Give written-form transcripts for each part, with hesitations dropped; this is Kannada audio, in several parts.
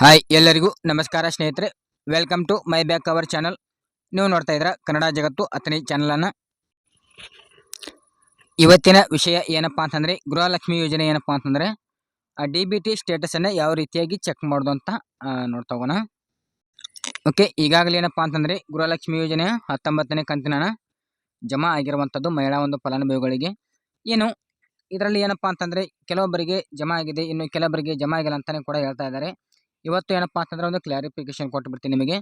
ಹಾಯ್ ಎಲ್ಲರಿಗೂ ನಮಸ್ಕಾರ ಸ್ನೇಹಿತರೆ. Welcome to my back our channel. ನೀವು ನೋಡ್ತಾ ಇದ್ದೀರಾ ಕನ್ನಡ ಜಗತ್ತು 10ನೇ ಚಾನಲನ್ನು. ಇವತ್ತಿನ ವಿಷಯ ಏನಪ್ಪ ಅಂತಂದರೆ, ಗೃಹಲಕ್ಷ್ಮಿ ಯೋಜನೆ ಏನಪ್ಪ ಅಂತಂದರೆ DBT ಸ್ಟೇಟಸನ್ನು ಯಾವ ರೀತಿಯಾಗಿ ಚೆಕ್ ಮಾಡೋದು ಅಂತ ನೋಡ್ತಾ ಹೋಗೋಣ. ಓಕೆ, ಈಗಾಗಲೇ ಏನಪ್ಪ ಅಂತಂದರೆ ಗೃಹಲಕ್ಷ್ಮಿ ಯೋಜನೆಯ 19ನೇ ಕಂತಿನ ಹಣ ಜಮಾ ಆಗಿರುವಂಥದ್ದು ಮಹಿಳಾ ಒಂದು ಫಲಾನುಭವಿಗಳಿಗೆ. ಏನು ಇದರಲ್ಲಿ ಏನಪ್ಪ ಅಂತಂದರೆ ಕೆಲವೊಬ್ಬರಿಗೆ ಜಮಾ ಆಗಿದೆ, ಇನ್ನು ಕೆಲವೊಬ್ಬರಿಗೆ ಜಮಾ ಆಗಿಲ್ಲ ಅಂತಲೇ ಕೂಡ ಹೇಳ್ತಾ ಇದ್ದಾರೆ. ಇವತ್ತು ಏನಪ್ಪ ಅಂತಂದರೆ ಒಂದು ಕ್ಲಾರಿಫಿಕೇಶನ್ ಕೊಟ್ಟುಬಿಡ್ತೀನಿ ನಿಮಗೆ.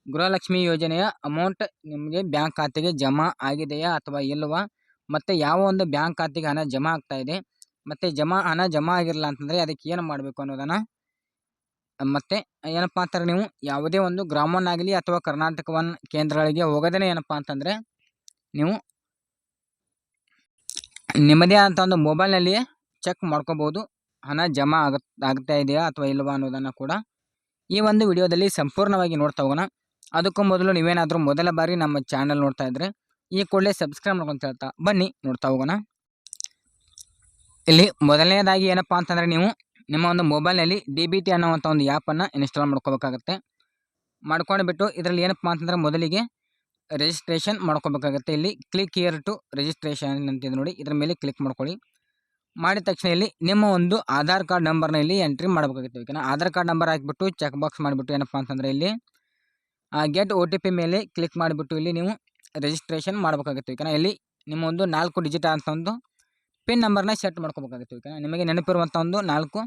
ಗೃಹಲಕ್ಷ್ಮಿ ಯೋಜನೆಯ ಅಮೌಂಟ್ ನಿಮಗೆ ಬ್ಯಾಂಕ್ ಖಾತೆಗೆ ಜಮಾ ಆಗಿದೆಯಾ ಅಥವಾ ಇಲ್ಲವಾ, ಮತ್ತು ಯಾವ ಒಂದು ಬ್ಯಾಂಕ್ ಖಾತೆಗೆ ಹಣ ಜಮಾ ಆಗ್ತಾ ಇದೆ, ಮತ್ತು ಹಣ ಜಮಾ ಆಗಿರಲ್ಲ ಅಂತಂದರೆ ಅದಕ್ಕೆ ಏನು ಮಾಡಬೇಕು ಅನ್ನೋದನ್ನು, ಮತ್ತು ಏನಪ್ಪ ಅಂತಾರೆ ನೀವು ಯಾವುದೇ ಒಂದು ಗ್ರಾಮ ಆಗಲಿ ಅಥವಾ ಕರ್ನಾಟಕ ಒನ್ ಕೇಂದ್ರಗಳಿಗೆ ಹೋಗೋದೇ ಏನಪ್ಪ ಅಂತಂದರೆ ನೀವು ನಿಮ್ಮದೇ ಆದಂಥ ಒಂದು ಮೊಬೈಲ್ನಲ್ಲಿಯೇ ಚೆಕ್ ಮಾಡ್ಕೋಬೋದು ಹಣ ಜಮಾ ಆಗ್ತಾ ಇದೆಯಾ ಅಥವಾ ಇಲ್ಲವಾ ಅನ್ನೋದನ್ನು ಕೂಡ ಈ ಒಂದು ವಿಡಿಯೋದಲ್ಲಿ ಸಂಪೂರ್ಣವಾಗಿ ನೋಡ್ತಾ ಹೋಗೋಣ. ಅದಕ್ಕೂ ಮೊದಲು ನೀವೇನಾದರೂ ಮೊದಲ ಬಾರಿ ನಮ್ಮ ಚಾನಲ್ ನೋಡ್ತಾ ಇದ್ದರೆ ಈ ಕೂಡಲೇ ಸಬ್ಸ್ಕ್ರೈಬ್ ಮಾಡ್ಕೊಂತ ಹೇಳ್ತಾ ಬನ್ನಿ ನೋಡ್ತಾ ಹೋಗೋಣ. ಇಲ್ಲಿ ಮೊದಲನೇದಾಗಿ ಏನಪ್ಪ ಅಂತಂದರೆ ನೀವು ನಿಮ್ಮ ಒಂದು ಮೊಬೈಲ್ನಲ್ಲಿ DBT ಅನ್ನುವಂಥ ಒಂದು ಆ್ಯಪನ್ನು ಇನ್ಸ್ಟಾಲ್ ಮಾಡ್ಕೋಬೇಕಾಗತ್ತೆ. ಮಾಡ್ಕೊಂಡ್ಬಿಟ್ಟು ಇದರಲ್ಲಿ ಏನಪ್ಪ ಅಂತಂದರೆ ಮೊದಲಿಗೆ ರಿಜಿಸ್ಟ್ರೇಷನ್ ಮಾಡ್ಕೋಬೇಕಾಗತ್ತೆ. ಇಲ್ಲಿ ಕ್ಲಿಕ್ ಹಿಯರ್ ಟು ರಿಜಿಸ್ಟ್ರೇಷನ್ ಅಂತಿದೆ ನೋಡಿ, ಇದರ ಮೇಲೆ ಕ್ಲಿಕ್ ಮಾಡ್ಕೊಳ್ಳಿ. ಮಾಡಿದ ತಕ್ಷಣ ಇಲ್ಲಿ ನಿಮ್ಮ ಒಂದು ಆಧಾರ್ ಕಾರ್ಡ್ ನಂಬರ್ನ ಇಲ್ಲಿ ಎಂಟ್ರಿ ಮಾಡಬೇಕಾಗುತ್ತೆ. ಓಕೆನಾ, ಆಧಾರ್ ಕಾರ್ಡ್ ನಂಬರ್ ಹಾಕಿಬಿಟ್ಟು ಚೆಕ್ ಬಾಕ್ಸ್ ಮಾಡಿಬಿಟ್ಟು ಏನಪ್ಪ ಅಂತಂದರೆ ಇಲ್ಲಿ ಗೆಟ್ OTP ಮೇಲೆ ಕ್ಲಿಕ್ ಮಾಡಿಬಿಟ್ಟು ಇಲ್ಲಿ ನೀವು ರಿಜಿಸ್ಟ್ರೇಷನ್ ಮಾಡಬೇಕಾಗುತ್ತೆ. ಓಕೆನಾ, ಇಲ್ಲಿ ನಿಮ್ಮ ಒಂದು 4 ಡಿಜಿಟ್ ಅಂತ ಒಂದು ಪಿನ್ ನಂಬರ್ನ ಸೆಟ್ ಮಾಡ್ಕೋಬೇಕಾಗುತ್ತೆ. ಓಕೆನಾ, ನಿಮಗೆ ನೆನಪಿರುವಂಥ ಒಂದು 4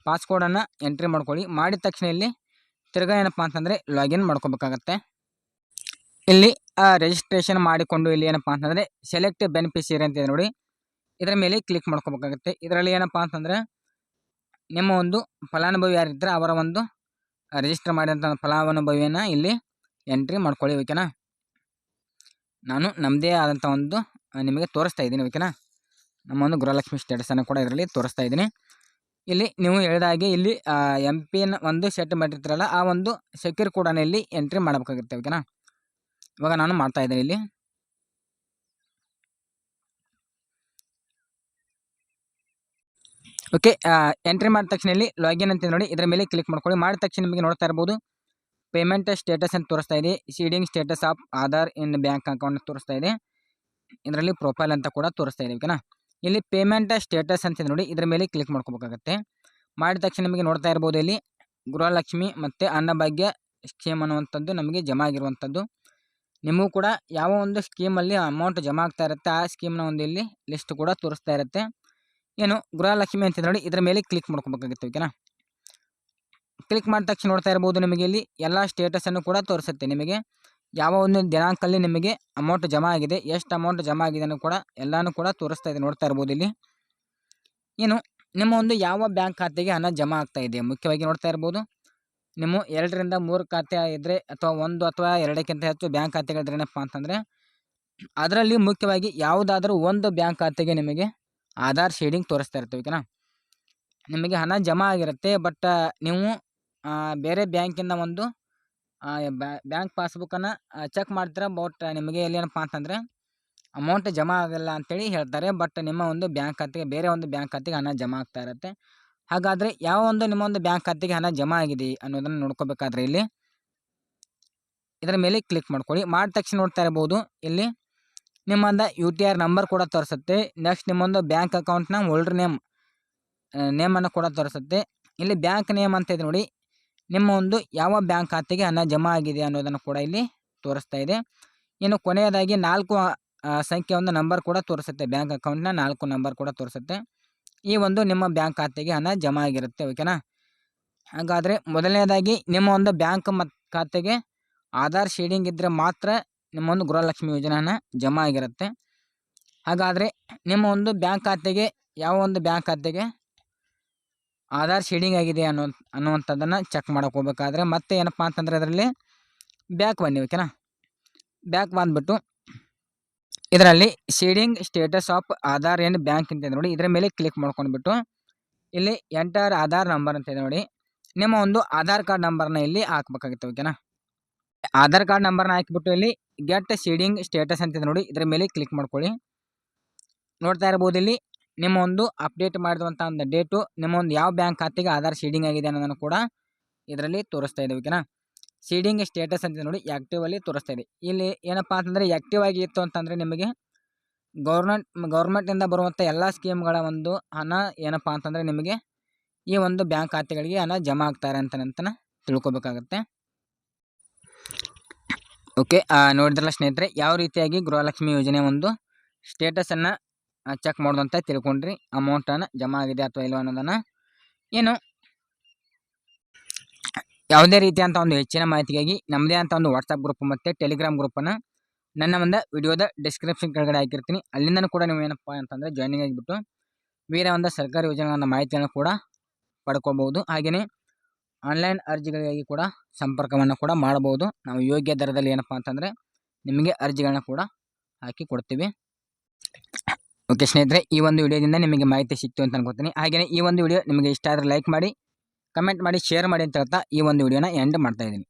ಪಾಸ್ಕೋಡನ್ನು ಎಂಟ್ರಿ ಮಾಡ್ಕೊಳ್ಳಿ. ಮಾಡಿದ ತಕ್ಷಣ ಇಲ್ಲಿ ತಿರ್ಗಾ ಏನಪ್ಪ ಅಂತಂದರೆ ಲಾಗಿನ್ ಮಾಡ್ಕೋಬೇಕಾಗತ್ತೆ. ಇಲ್ಲಿ ರಿಜಿಸ್ಟ್ರೇಷನ್ ಮಾಡಿಕೊಂಡು ಇಲ್ಲಿ ಏನಪ್ಪ ಅಂತಂದರೆ ಸೆಲೆಕ್ಟ್ ಬೆನಿಫಿಷಿಯರಿ ಅಂತಿದೆ ನೋಡಿ, ಇದರ ಮೇಲೆ ಕ್ಲಿಕ್ ಮಾಡ್ಕೋಬೇಕಾಗುತ್ತೆ. ಇದರಲ್ಲಿ ಏನಪ್ಪ ಅಂತಂದರೆ ನಿಮ್ಮ ಒಂದು ಫಲಾನುಭವಿ ಯಾರಿದ್ದರೆ ಅವರ ಒಂದು ರಿಜಿಸ್ಟರ್ ಮಾಡಿದಂಥ ಫಲಾನುಭವಿಯನ್ನು ಇಲ್ಲಿ ಎಂಟ್ರಿ ಮಾಡ್ಕೊಳ್ಳಿ. ಓಕೆನಾ, ನಾನು ನಮ್ಮದೇ ಆದಂಥ ಒಂದು ನಿಮಗೆ ತೋರಿಸ್ತಾ ಇದ್ದೀನಿ. ಓಕೆನಾ, ನಮ್ಮ ಒಂದು ಗೃಹಲಕ್ಷ್ಮಿ ಸ್ಟೇಟಸನ್ನು ಕೂಡ ಇದರಲ್ಲಿ ತೋರಿಸ್ತಾ ಇದ್ದೀನಿ. ಇಲ್ಲಿ ನೀವು ಹೇಳಿದ ಹಾಗೆ ಇಲ್ಲಿ MPN ಒಂದು ಸೆಟ್ ಮಾಡಿರ್ತೀರಲ್ಲ, ಆ ಒಂದು ಸೆಕ್ಯೂರ್ ಕೋಡನ್ನು ಇಲ್ಲಿ ಎಂಟ್ರಿ ಮಾಡಬೇಕಾಗುತ್ತೆ. ಓಕೆನಾ, ಇವಾಗ ನಾನು ಮಾಡ್ತಾ ಇದ್ದೀನಿ. ಇಲ್ಲಿ ಓಕೆ, ಎಂಟ್ರಿ ಮಾಡಿದ ತಕ್ಷಣ ಇಲ್ಲಿ ಲಾಗಿನ್ ಅಂತ ನೋಡಿ, ಇದರ ಮೇಲೆ ಕ್ಲಿಕ್ ಮಾಡ್ಕೊಳ್ಳಿ. ಮಾಡಿದ ತಕ್ಷಣ ನಿಮಗೆ ನೋಡ್ತಾ ಇರ್ಬೋದು ಪೇಮೆಂಟ್ ಸ್ಟೇಟಸ್ ಅಂತ ತೋರಿಸ್ತಾ ಇದೆ. Seeding status of Aadhaar in bank account ತೋರಿಸ್ತಾ ಇದೆ. ಇದರಲ್ಲಿ ಪ್ರೊಫೈಲ್ ಅಂತ ಕೂಡ ತೋರಿಸ್ತಾ ಇದೆ. ಓಕೆನಾ, ಇಲ್ಲಿ ಪೇಮೆಂಟ್ ಸ್ಟೇಟಸ್ ಅಂತ ನೋಡಿ, ಇದರ ಮೇಲೆ ಕ್ಲಿಕ್ ಮಾಡ್ಕೋಬೇಕಾಗತ್ತೆ. ಮಾಡಿದ ತಕ್ಷಣ ನಿಮಗೆ ನೋಡ್ತಾ ಇರ್ಬೋದು ಇಲ್ಲಿ ಗೃಹಲಕ್ಷ್ಮಿ ಮತ್ತು ಅನ್ನಭಾಗ್ಯ ಸ್ಕೀಮ್ ಅನ್ನುವಂಥದ್ದು ನಮಗೆ ಜಮಾ ಆಗಿರುವಂಥದ್ದು. ನಿಮಗೂ ಕೂಡ ಯಾವ ಒಂದು ಸ್ಕೀಮಲ್ಲಿ ಅಮೌಂಟ್ ಜಮಾ ಆಗ್ತಾ ಇರುತ್ತೆ ಆ ಸ್ಕೀಮ್ನ ಒಂದು ಇಲ್ಲಿ ಲಿಸ್ಟ್ ಕೂಡ ತೋರಿಸ್ತಾ ಇರುತ್ತೆ. ಏನು ಗೃಹಲಕ್ಷ್ಮಿ ಅಂತ ನೋಡಿ, ಇದರ ಮೇಲೆ ಕ್ಲಿಕ್ ಮಾಡ್ಕೋಬೇಕಾಗುತ್ತೆ. ಓಕೆನಾ, ಕ್ಲಿಕ್ ಮಾಡಿದ ತಕ್ಷಣ ನೋಡ್ತಾ ಇರ್ಬೋದು ನಿಮಗೆ ಇಲ್ಲಿ ಎಲ್ಲ ಸ್ಟೇಟಸನ್ನು ಕೂಡ ತೋರಿಸುತ್ತೆ. ನಿಮಗೆ ಯಾವ ಒಂದು ದಿನಾಂಕಲ್ಲಿ ನಿಮಗೆ ಅಮೌಂಟ್ ಜಮಾ ಆಗಿದೆ, ಎಷ್ಟು ಅಮೌಂಟ್ ಜಮಾ ಆಗಿದೆ ಅನ್ನೋ ಕೂಡ ಎಲ್ಲನೂ ಕೂಡ ತೋರಿಸ್ತಾ ಇದೆ. ನೋಡ್ತಾ ಇರ್ಬೋದು ಇಲ್ಲಿ ಏನು ನಿಮ್ಮ ಒಂದು ಯಾವ ಬ್ಯಾಂಕ್ ಖಾತೆಗೆ ಹಣ ಜಮಾ ಆಗ್ತಾ ಇದೆ ಮುಖ್ಯವಾಗಿ ನೋಡ್ತಾ ಇರ್ಬೋದು. ನಿಮ್ಮ 2 ರಿಂದ 3 ಖಾತೆ ಇದ್ದರೆ ಅಥವಾ 1 ಅಥವಾ 2ಕ್ಕಿಂತ ಹೆಚ್ಚು ಬ್ಯಾಂಕ್ ಖಾತೆಗಳಿದ್ರೆ ಏನಪ್ಪ ಅಂತಂದರೆ ಅದರಲ್ಲಿ ಮುಖ್ಯವಾಗಿ ಯಾವುದಾದ್ರೂ ಒಂದು ಬ್ಯಾಂಕ್ ಖಾತೆಗೆ ನಿಮಗೆ ಆಧಾರ್ ಶೇಡಿಂಗ್ ತೋರಿಸ್ತಾ ಇರ್ತವೆ. ಓಕೆನಾ, ನಿಮಗೆ ಹಣ ಜಮಾ ಆಗಿರುತ್ತೆ, ಬಟ್ ನೀವು ಬೇರೆ ಬ್ಯಾಂಕಿಂದ ಒಂದು ಬ್ಯಾಂಕ್ ಪಾಸ್ಬುಕ್ಕನ್ನು ಚೆಕ್ ಮಾಡ್ತೀರಾ, ಬಟ್ ನಿಮಗೆ ಏನಪ್ಪ ಅಂತಂದರೆ ಅಮೌಂಟ್ ಜಮಾ ಆಗಲ್ಲ ಅಂತೇಳಿ ಹೇಳ್ತಾರೆ. ಬಟ್ ನಿಮ್ಮ ಒಂದು ಬ್ಯಾಂಕ್ ಖಾತೆಗೆ ಬೇರೆ ಒಂದು ಬ್ಯಾಂಕ್ ಖಾತೆಗೆ ಹಣ ಜಮಾ ಆಗ್ತಾ ಇರುತ್ತೆ. ಹಾಗಾದರೆ ಯಾವ ಒಂದು ನಿಮ್ಮ ಒಂದು ಬ್ಯಾಂಕ್ ಖಾತೆಗೆ ಹಣ ಜಮಾ ಆಗಿದೆ ಅನ್ನೋದನ್ನು ನೋಡ್ಕೋಬೇಕಾದ್ರೆ ಇಲ್ಲಿ ಇದರ ಮೇಲೆ ಕ್ಲಿಕ್ ಮಾಡ್ಕೊಳ್ಳಿ. ಮಾಡಿದ ತಕ್ಷಣ ನೋಡ್ತಾ ಇರ್ಬೋದು ಇಲ್ಲಿ ನಿಮ್ಮೊಂದು UTR ನಂಬರ್ ಕೂಡ ತೋರಿಸುತ್ತೆ. ನೆಕ್ಸ್ಟ್ ನಿಮ್ಮೊಂದು ಬ್ಯಾಂಕ್ ಅಕೌಂಟ್ನ ಹೋಲ್ಡರ್ ನೇಮನ್ನು ಕೂಡ ತೋರಿಸುತ್ತೆ. ಇಲ್ಲಿ ಬ್ಯಾಂಕ್ ನೇಮ್ ಅಂತ ಇದೆ ನೋಡಿ, ನಿಮ್ಮ ಒಂದು ಯಾವ ಬ್ಯಾಂಕ್ ಖಾತೆಗೆ ಹಣ ಜಮಾ ಆಗಿದೆ ಅನ್ನೋದನ್ನು ಕೂಡ ಇಲ್ಲಿ ತೋರಿಸ್ತಾ ಇದೆ. ಇನ್ನು ಕೊನೆಯದಾಗಿ 4 ಸಂಖ್ಯೆ ಒಂದು ನಂಬರ್ ಕೂಡ ತೋರಿಸುತ್ತೆ. ಬ್ಯಾಂಕ್ ಅಕೌಂಟ್ನ 4 ನಂಬರ್ ಕೂಡ ತೋರಿಸುತ್ತೆ. ಈ ಒಂದು ನಿಮ್ಮ ಬ್ಯಾಂಕ್ ಖಾತೆಗೆ ಹಣ ಜಮಾ ಆಗಿರುತ್ತೆ. ಓಕೆನಾ, ಹಾಗಾದರೆ ಮೊದಲನೇದಾಗಿ ನಿಮ್ಮ ಒಂದು ಬ್ಯಾಂಕ್ ಖಾತೆಗೆ ಆಧಾರ್ ಶೇಡಿಂಗ್ ಇದ್ದರೆ ಮಾತ್ರ ನಿಮ್ಮ ಒಂದು ಗೃಹಲಕ್ಷ್ಮಿ ಯೋಜನೆ ಹಣ ಜಮಾ ಆಗಿರುತ್ತೆ. ಹಾಗಾದರೆ ನಿಮ್ಮ ಒಂದು ಬ್ಯಾಂಕ್ ಖಾತೆಗೆ ಯಾವ ಒಂದು ಬ್ಯಾಂಕ್ ಖಾತೆಗೆ ಆಧಾರ್ ಶೇಡಿಂಗ್ ಆಗಿದೆ ಅನ್ನುವಂಥದ್ದನ್ನು ಚೆಕ್ ಮಾಡೋಕೆ ಹೋಗ್ಬೇಕಾದ್ರೆ ಮತ್ತೆ ಏನಪ್ಪ ಅಂತಂದರೆ ಅದರಲ್ಲಿ ಬ್ಯಾಕ್ ಬನ್ನಿ. ಓಕೆನಾ, ಬ್ಯಾಕ್ ಬಂದುಬಿಟ್ಟು ಇದರಲ್ಲಿ shading status of Aadhaar and bank ಅಂತ ನೋಡಿ, ಇದರ ಮೇಲೆ ಕ್ಲಿಕ್ ಮಾಡ್ಕೊಂಡ್ಬಿಟ್ಟು ಇಲ್ಲಿ ಎಂಟರ್ ಆಧಾರ್ ನಂಬರ್ ಅಂತ ಇದೆ ನೋಡಿ, ನಿಮ್ಮ ಒಂದು ಆಧಾರ್ ಕಾರ್ಡ್ ನಂಬರ್ನ ಇಲ್ಲಿ ಹಾಕಬೇಕಾಗುತ್ತೆ. ಓಕೆನಾ, ಆಧಾರ್ ಕಾರ್ಡ್ ನಂಬರ್ನ ಹಾಕಿಬಿಟ್ಟು ಇಲ್ಲಿ ಗೆಟ್ ಶೇಡಿಂಗ್ ಸ್ಟೇಟಸ್ ಅಂತ ನೋಡಿ, ಇದರ ಮೇಲೆ ಕ್ಲಿಕ್ ಮಾಡ್ಕೊಳ್ಳಿ. ನೋಡ್ತಾ ಇರ್ಬೋದು ಇಲ್ಲಿ ನಿಮ್ಮ ಒಂದು ಅಪ್ಡೇಟ್ ಮಾಡಿರುವಂಥ ಒಂದು ಡೇಟು, ನಿಮ್ಮ ಒಂದು ಯಾವ ಬ್ಯಾಂಕ್ ಖಾತೆಗೆ ಆಧಾರ್ ಶೇಡಿಂಗ್ ಆಗಿದೆ ಅನ್ನೋದನ್ನು ಕೂಡ ಇದರಲ್ಲಿ ತೋರಿಸ್ತಾ ಇದೆ ಓಕೆನಾ. ಸೀಡಿಂಗ್ ಸ್ಟೇಟಸ್ ಅಂತ ನೋಡಿ ಆ್ಯಕ್ಟಿವಲ್ಲಿ ತೋರಿಸ್ತಾ ಇದೆ. ಇಲ್ಲಿ ಏನಪ್ಪ ಅಂತಂದರೆ ಆ್ಯಕ್ಟಿವ್ ಆಗಿ ಇತ್ತು ಅಂತಂದರೆ ನಿಮಗೆ ಗೌರ್ಮೆಂಟಿಂದ ಬರುವಂಥ ಎಲ್ಲ ಸ್ಕೀಮ್ಗಳ ಒಂದು ಹಣ ಏನಪ್ಪ ಅಂತಂದರೆ ನಿಮಗೆ ಈ ಒಂದು ಬ್ಯಾಂಕ್ ಖಾತೆಗಳಿಗೆ ಹಣ ಜಮಾ ಆಗ್ತಾರೆ ಅಂತಂತ ತಿಳ್ಕೊಬೇಕಾಗತ್ತೆ. ಓಕೆ, ನೋಡಿದ್ರಲ್ಲ ಸ್ನೇಹಿತರೆ, ಯಾವ ರೀತಿಯಾಗಿ ಗೃಹಲಕ್ಷ್ಮಿ ಯೋಜನೆ ಒಂದು ಸ್ಟೇಟಸನ್ನು ಚೆಕ್ ಮಾಡೋದು ಅಂತ ತಿಳ್ಕೊಂಡ್ರಿ. ಅಮೌಂಟನ್ನು ಜಮಾ ಆಗಿದೆ ಅಥವಾ ಇಲ್ಲೋ ಅನ್ನೋದನ್ನು. ಏನು ಯಾವುದೇ ರೀತಿಯಂಥ ಒಂದು ಹೆಚ್ಚಿನ ಮಾಹಿತಿಗಾಗಿ ನಮ್ಮದೇ ಅಂತ ಒಂದು ವಾಟ್ಸಪ್ ಗ್ರೂಪ್ ಮತ್ತು ಟೆಲಿಗ್ರಾಮ್ ಗ್ರೂಪನ್ನು ನನ್ನ ಒಂದು ವಿಡಿಯೋದ ಡಿಸ್ಕ್ರಿಪ್ಷನ್ ಕೆಳಗಡೆ ಹಾಕಿರ್ತೀನಿ. ಅಲ್ಲಿಂದನೂ ಕೂಡ ನೀವು ಏನಪ್ಪ ಅಂತಂದರೆ ಜಾಯ್ನಿಂಗ್ ಆಗಿಬಿಟ್ಟು ಬೇರೆ ಒಂದು ಸರ್ಕಾರಿ ಯೋಜನೆಗಳ ಮಾಹಿತಿಯನ್ನು ಕೂಡ ಪಡ್ಕೋಬಹುದು. ಹಾಗೆಯೇ ಆನ್ಲೈನ್ ಅರ್ಜಿಗಳಿಗಾಗಿ ಕೂಡ ಸಂಪರ್ಕವನ್ನು ಕೂಡ ಮಾಡಬಹುದು. ನಾವು ಯೋಗ್ಯ ದರದಲ್ಲಿ ಏನಪ್ಪ ಅಂತಂದರೆ ನಿಮಗೆ ಅರ್ಜಿಗಳನ್ನ ಕೂಡ ಹಾಕಿ ಕೊಡ್ತೀವಿ. ಓಕೆ ಸ್ನೇಹಿತರೆ, ಈ ಒಂದು ವಿಡಿಯೋದಿಂದ ನಿಮಗೆ ಮಾಹಿತಿ ಸಿಕ್ತು ಅಂತ ಅನ್ಕೋತೀನಿ. ಹಾಗೆಯೇ ಈ ಒಂದು ವಿಡಿಯೋ ನಿಮಗೆ ಇಷ್ಟ ಆದರೆ ಲೈಕ್ ಮಾಡಿ, ಕಮೆಂಟ್ ಮಾಡಿ, ಶೇರ್ ಮಾಡಿ ಅಂತ ಹೇಳ್ತಾ ಈ ಒಂದು ವಿಡಿಯೋನ ಎಂಡ್ ಮಾಡ್ತಾ ಇದ್ದೀನಿ.